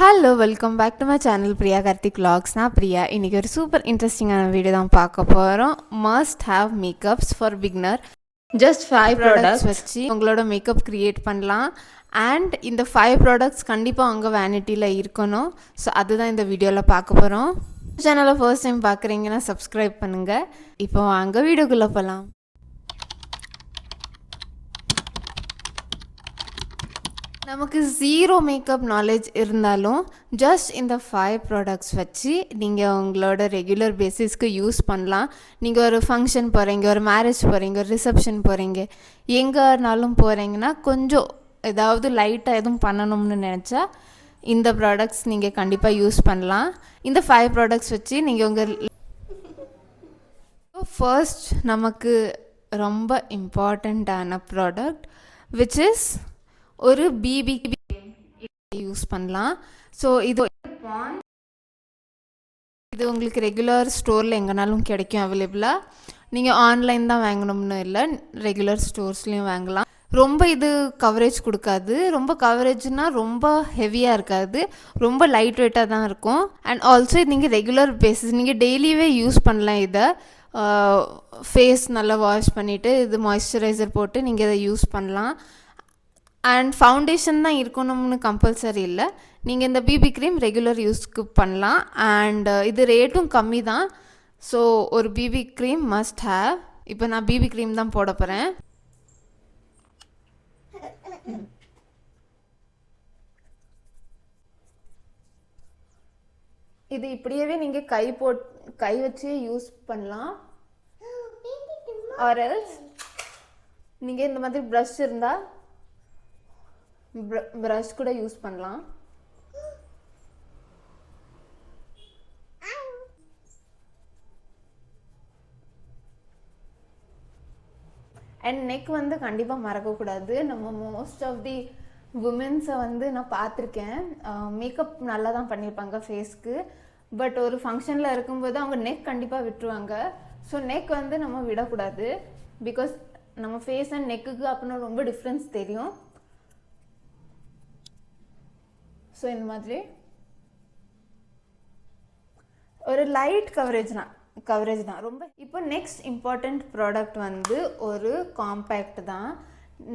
Hello welcome back to my channel Priya Karthik vlogs. நான் பிரியா. இன்றைக்கி ஒரு சூப்பர் இன்ட்ரெஸ்டிங்கான வீடியோ தான் பார்க்க போகிறோம். Must have makeups for beginner. Just 5 products வச்சு உங்களோட மேக்கப் க்ரியேட் பண்ணலாம். அண்ட் இந்த 5 ப்ராடக்ட்ஸ் கண்டிப்பாக உங்கள் வேனிட்டியில் இருக்கணும். ஸோ அதுதான் இந்த வீடியோவில் பார்க்க போகிறோம். சேனலை ஃபர்ஸ்ட் டைம் பார்க்குறீங்கன்னா சப்ஸ்கிரைப் பண்ணுங்கள். இப்போ அங்கே வீடியோக்குள்ளே போகலாம். நமக்கு ஜீரோ மேக்கப் நாலேஜ் இருந்தாலும் ஜஸ்ட் இந்த 5 ப்ராடக்ட்ஸ் வச்சு நீங்கள் உங்களோட ரெகுலர் பேசிஸ்க்கு யூஸ் பண்ணலாம். நீங்கள் ஒரு ஃபங்க்ஷன் போகிறீங்க, ஒரு மேரேஜ் போகிறீங்க, ஒரு ரிசப்ஷன் போகிறீங்க, எங்கேனாலும் போகிறீங்கன்னா கொஞ்சம் ஏதாவது லைட்டாக எதுவும் பண்ணணும்னு நினச்சா இந்த ப்ராடக்ட்ஸ் நீங்கள் கண்டிப்பாக யூஸ் பண்ணலாம். இந்த 5 ப்ராடக்ட்ஸ் வச்சு நீங்கள் உங்கள் ஃபர்ஸ்ட் நமக்கு ரொம்ப இம்பார்ட்டண்ட்டான ப்ராடக்ட் விச் இஸ் ஒரு பிபி யூஸ் பண்ணலாம். ஸோ இது உங்களுக்கு ரெகுலர் ஸ்டோரில் எங்கேனாலும் கிடைக்கும் அவைலபிளாக. நீங்கள் ஆன்லைன் தான் வாங்கணும்னு இல்லை, ரெகுலர் ஸ்டோர்ஸ்லேயும் வாங்கலாம். ரொம்ப இது கவரேஜ் கொடுக்காது, ரொம்ப கவரேஜ்னால் ரொம்ப ஹெவியாக இருக்காது, ரொம்ப லைட் வெயிட்டாக தான் இருக்கும். அண்ட் ஆல்சோ நீங்கள் ரெகுலர் பேசிஸ் நீங்கள் டெய்லியே யூஸ் பண்ணலாம். இதை ஃபேஸ் நல்லா வாஷ் பண்ணிவிட்டு இது மாய்ஸ்சரைசர் போட்டு நீங்கள் இதை யூஸ் பண்ணலாம். அண்ட் ஃபவுண்டேஷன் தான் இருக்கணும்னு கம்பல்சரி இல்லை, நீங்கள் இந்த பிபி க்ரீம் ரெகுலர் யூஸ்க்கு பண்ணலாம். அண்ட் இது ரேட்டும் கம்மி தான். ஸோ ஒரு பிபி க்ரீம் மஸ்ட் ஹேவ். இப்போ நான் பிபி க்ரீம் தான் போட போகிறேன். இது இப்படியே நீங்கள் கை வச்சு யூஸ் பண்ணலாம். ஆர் எல்ஸ் நீங்கள் இந்த மாதிரி ப்ரஷ் இருந்தால் ப்ரஷ் கூட யூஸ் பண்ணலாம். அண்ட் நெக் வந்து கண்டிப்பாக மறக்கக்கூடாது. நம்ம மோஸ்ட் ஆஃப் தி உமன்ஸை வந்து நான் பார்த்துருக்கேன், மேக்கப் நல்லா தான் பண்ணியிருப்பாங்க ஃபேஸ்க்கு, பட் ஒரு ஃபங்க்ஷனில் இருக்கும்போது அவங்க நெக் கண்டிப்பாக விட்டுருவாங்க. ஸோ நெக் வந்து நம்ம விடக்கூடாது, பிகாஸ் நம்ம ஃபேஸ் அண்ட் நெக்குக்கு அப்படின்னு ரொம்ப டிஃப்ரென்ஸ் தெரியும். ஸோ இந்த மாதிரி ஒரு லைட் கவரேஜ் தான் ரொம்ப. இப்போ நெக்ஸ்ட் இம்பார்ட்டண்ட் ப்ராடக்ட் வந்து ஒரு காம்பேக்ட் தான்.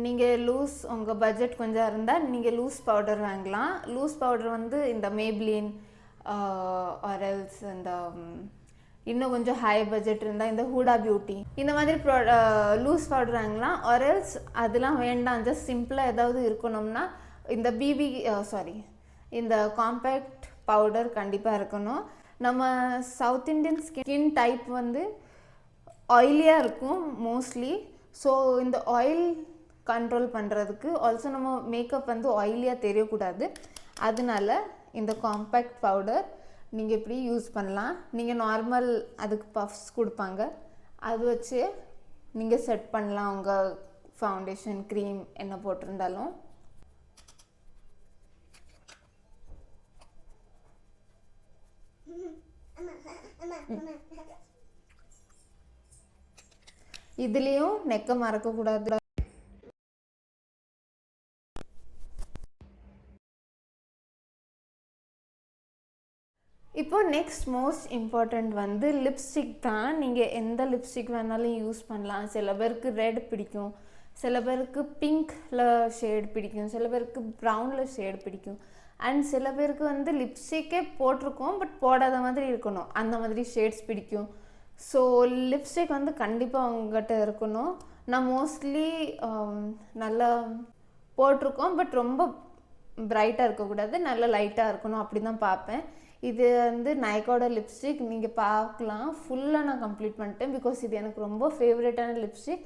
நீங்கள் லூஸ் உங்கள் பட்ஜெட் கொஞ்சம் இருந்தால் நீங்கள் லூஸ் பவுடர் வாங்கலாம். லூஸ் பவுடர் வந்து இந்த மேப்ளின் ஆர் எல்ஸ் இந்த இன்னும் கொஞ்சம் ஹை பட்ஜெட் இருந்தால் இந்த ஹூடா பியூட்டி இந்த மாதிரி லூஸ் பவுடர் வாங்கலாம். ஆர் எல்ஸ் அதெல்லாம் வேண்டாம், ஜஸ்ட் சிம்பிளாக ஏதாவது இருக்கணும்னா இந்த இந்த காம்பேக்ட் பவுடர் கண்டிப்பாக இருக்கணும். நம்ம சவுத் இண்டியன் ஸ்கின் டைப் வந்து ஆயிலியாக இருக்கும் மோஸ்ட்லி. ஸோ இந்த ஆயில் கண்ட்ரோல் பண்ணுறதுக்கு ஆல்சோ நம்ம மேக்கப் வந்து ஆயிலியாக தெரியக்கூடாது. அதனால இந்த காம்பேக்ட் பவுடர் நீங்கள் இப்படி யூஸ் பண்ணலாம். நீங்கள் நார்மல் அதுக்கு பஃப்ஸ் கொடுப்பாங்க, அது வச்சு நீங்கள் செட் பண்ணலாம் உங்கள் ஃபவுண்டேஷன் க்ரீம் என்ன போட்டிருந்தாலும். இதுலேயும் நெக்க மறக்கக்கூடாது. இப்போ நெக்ஸ்ட் மோஸ்ட் இம்பார்ட்டண்ட் வந்து லிப்ஸ்டிக் தான். நீங்கள் எந்த லிப்ஸ்டிக் வேணாலும் யூஸ் பண்ணலாம். சில பேருக்கு ரெட் பிடிக்கும், சில பேருக்கு பிங்க்கில் ஷேட் பிடிக்கும், சில பேருக்கு ப்ரௌனில் ஷேட் பிடிக்கும், அண்ட் சில பேருக்கு வந்து லிப்ஸ்டிக்கே போட்டிருக்கோம் பட் போடாத மாதிரி இருக்கணும், அந்த மாதிரி ஷேட்ஸ் பிடிக்கும். ஸோ லிப்ஸ்டிக் வந்து கண்டிப்பாக அவங்ககிட்ட இருக்கணும். நான் மோஸ்ட்லி நல்லா போட்டிருக்கோம் பட் ரொம்ப பிரைட்டாக இருக்கக்கூடாது, நல்லா லைட்டாக இருக்கணும், அப்படி தான் பார்ப்பேன். இது வந்து நைக்காவோட லிப்ஸ்டிக் நீங்கள் பார்க்கலாம். ஃபுல்லாக நான் கம்ப்ளீட் பண்ணிட்டேன் பிகாஸ் இது எனக்கு ரொம்ப ஃபேவரட்டான லிப்ஸ்டிக்.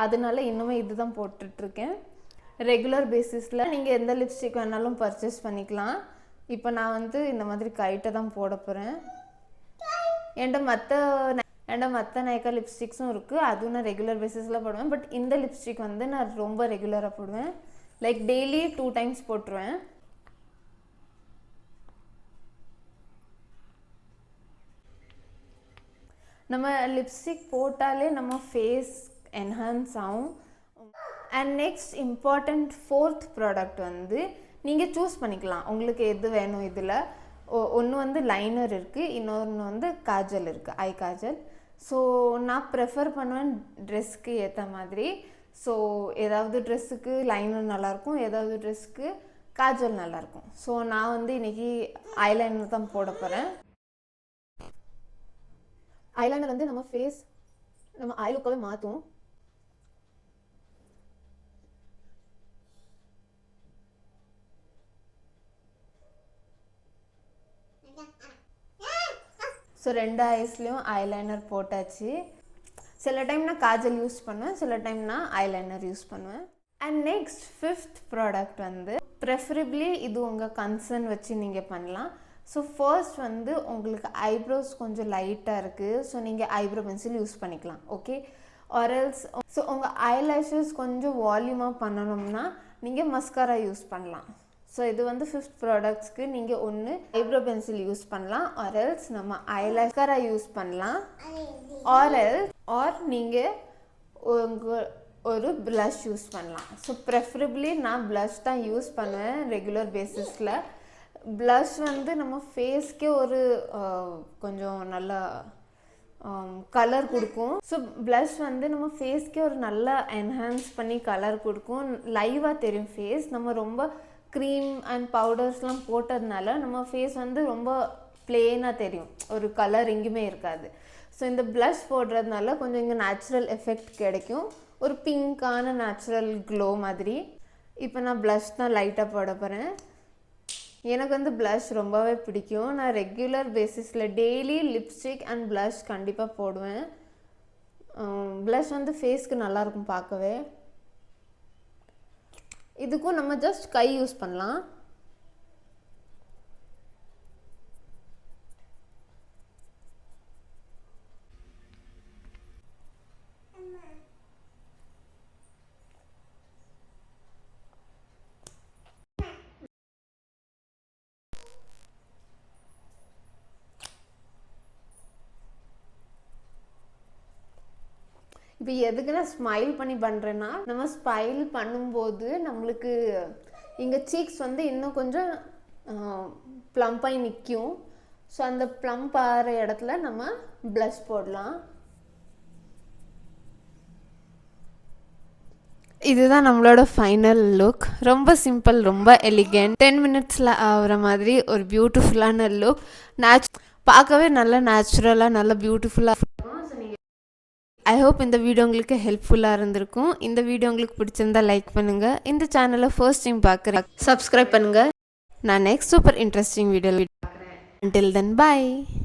அதனால இன்னுமே இது தான் போட்டுட்ருக்கேன். ரெகுலர் பேசிஸில் நீங்கள் எந்த லிப்ஸ்டிக் வேணாலும் பர்ச்சேஸ் பண்ணிக்கலாம். இப்போ நான் வந்து இந்த மாதிரி கைட்டை தான் போட போகிறேன். என்கிட்ட மற்ற நைக்கா லிப்ஸ்டிக்ஸும் இருக்குது, அதுவும் நான் ரெகுலர் பேசிஸில் போடுவேன். பட் இந்த லிப்ஸ்டிக் வந்து நான் ரொம்ப ரெகுலராக போடுவேன், லைக் டெய்லி 2 times போட்டுருவேன். நம்ம லிப்ஸ்டிக் போட்டாலே நம்ம ஃபேஸ் என்ஹான்ஸ் ஆகும். And next important 4th product வந்து நீங்கள் சூஸ் பண்ணிக்கலாம் உங்களுக்கு எது வேணும். இதில் ஒன்று வந்து லைனர் இருக்குது, இன்னொன்று வந்து காஜல் இருக்குது, ஐ காஜல். ஸோ நான் ப்ரெஃபர் பண்ணுவேன் ட்ரெஸ்க்கு ஏற்ற மாதிரி. ஸோ ஏதாவது ட்ரெஸ்ஸுக்கு லைனர் நல்லாயிருக்கும், ஏதாவது ட்ரெஸ்ஸுக்கு காஜல் நல்லாயிருக்கும். ஸோ நான் வந்து இன்றைக்கி ஐலைனர் தான் போட போகிறேன். ஐலைனர் வந்து நம்ம ஐ லுக்காகவே மாற்றும். ஸோ 2 ஐஸ்லேயும் ஐலைனர் போட்டாச்சு. சில டைம் நான் காஜல் யூஸ் பண்ணுவேன், சில டைம் நான் ஐலைனர் யூஸ் பண்ணுவேன். அண்ட் நெக்ஸ்ட் 5th ப்ராடக்ட் வந்து ப்ரெஃபரபிளி இது உங்கள் கன்சர்ன் வச்சு நீங்கள் பண்ணலாம். ஸோ ஃபர்ஸ்ட் வந்து உங்களுக்கு ஐப்ரோஸ் கொஞ்சம் லைட்டாக இருக்குது, ஸோ நீங்கள் ஐப்ரோ பென்சில் யூஸ் பண்ணிக்கலாம். ஓகே, ஆர்எல்ஸ் ஸோ உங்கள் ஐலேஷஸ் கொஞ்சம் வால்யூமாக பண்ணணும்னா நீங்கள் மஸ்காரா யூஸ் பண்ணலாம். ஸோ இது வந்து 5th ப்ராடக்ட்ஸ்க்கு நீங்கள் ஒன்று ஐப்ரோ பென்சில் யூஸ் பண்ணலாம், ஆர்எல்ஸ் நம்ம ஐலேஷரா யூஸ் பண்ணலாம், ஆர் நீங்கள் ஒரு ப்ளஷ் யூஸ் பண்ணலாம். ஸோ ப்ரெஃபரபிளி நான் ப்ளஷ் தான் யூஸ் பண்ணுவேன் ரெகுலர் பேசிஸில். ப்ளஷ் வந்து நம்ம ஃபேஸ்க்கே ஒரு கொஞ்சம் நல்லா கலர் கொடுக்கும். ஸோ ப்ளஷ் வந்து நம்ம ஃபேஸ்க்கே ஒரு நல்லா என்ஹான்ஸ் பண்ணி கலர் கொடுக்கும், லைவாக தெரியும் ஃபேஸ். நம்ம ரொம்ப க்ரீம் அண்ட் பவுடர்ஸ்லாம் போட்டதுனால நம்ம ஃபேஸ் வந்து ரொம்ப பிளெயினாக தெரியும், ஒரு கலர் எங்கேயுமே இருக்காது. ஸோ இந்த ப்ளஷ் போடுறதுனால கொஞ்சம் இங்கே நேச்சுரல் எஃபெக்ட் கிடைக்கும், ஒரு பிங்க்கான நேச்சுரல் க்ளோ மாதிரி. இப்போ நான் ப்ளஷ் தான் லைட்டாக போட போகிறேன். எனக்கு வந்து ப்ளஷ் ரொம்பவே பிடிக்கும். நான் ரெகுலர் பேசிஸில் டெய்லி லிப்ஸ்டிக் அண்ட் ப்ளஷ் கண்டிப்பாக போடுவேன். ப்ளஷ் வந்து ஃபேஸ்க்கு நல்லாயிருக்கும் பார்க்கவே. இதுக்கும் நம்ம ஜஸ்ட் கை யூஸ் பண்ணலாம். இப்போ எதுக்கு நான் ஸ்மைல் பண்ணி பண்ணுறேன்னா, நம்ம ஸ்மைல் பண்ணும்போது நம்மளுக்கு இங்கே சீக்ஸ் வந்து இன்னும் கொஞ்சம் ப்ளம்பாகி நிற்கும். ஸோ அந்த ப்ளம்ப் ஆகிற இடத்துல நம்ம ப்ளஷ் போடலாம். இதுதான் நம்மளோட ஃபைனல் லுக். ரொம்ப சிம்பிள், ரொம்ப எலிகென்ட், 10 மினிட்ஸில் ஆகிற மாதிரி ஒரு பியூட்டிஃபுல்லான லுக். பார்க்கவே நல்லா நேச்சுரலாக நல்லா பியூட்டிஃபுல்லாக இருக்கும். ஐ ஹோப் இந்த வீடியோ உங்களுக்கு ஹெல்ப்ஃபுல்லாக இருந்திருக்கும். இந்த வீடியோ உங்களுக்கு பிடிச்சிருந்தால் லைக் பண்ணுங்கள். இந்த சேனலை ஃபர்ஸ்ட் டைம் பார்க்குறேன், சப்ஸ்கிரைப் பண்ணுங்கள். நான் நெக்ஸ்ட் சூப்பர் இன்ட்ரெஸ்டிங் வீடியோ பார்க்குறேன். Until then, bye.